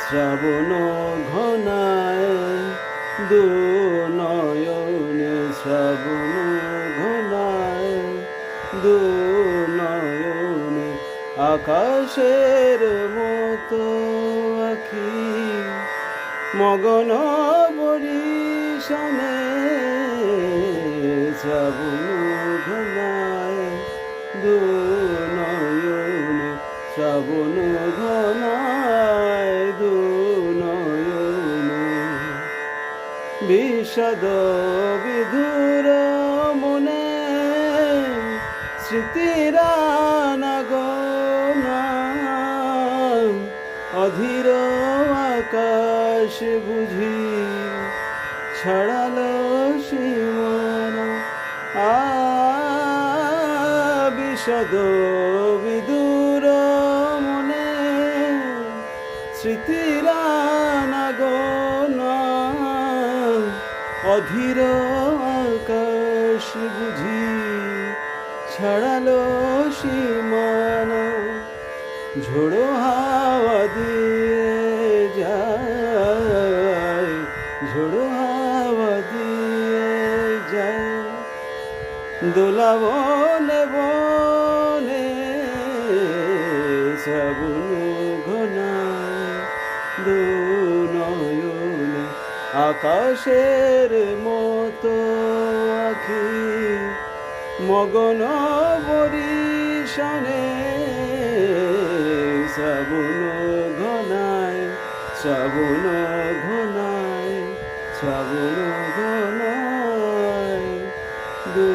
শ্রাবণ ঘনায় দু নয়নে, শ্রাবণ ঘনায় দু নয়নে, আকাশের মতো আখি মগন বরিশানে। শ্রাবণ ঘনায় দু নয়নে, শ্রাবণ ঘনায় দু নয়নে, বিষাদ বিধুর মনে স্মৃতির আনাগোনা, অধীর আকাশ বুঝি ছড়ালো সীমানা। বিষাদ বিদুর মনে স্মৃতির আনাগোনা, অধীর আকাশ বুঝি ছড়ালো সীমানা। ঝোড়ো হাওয়া দিয়ে যায়, ঝোড়ো হাওয়া দিয়ে যায়, দোলা বনে বনে। শ্রাবণ ঘনায় দু নয়নে, আকাশের মতো আখি মগন বরিশানে। শ্রাবণ ঘনায়, শ্রাবণ ঘনায়, শ্রাবণ ঘনায় দু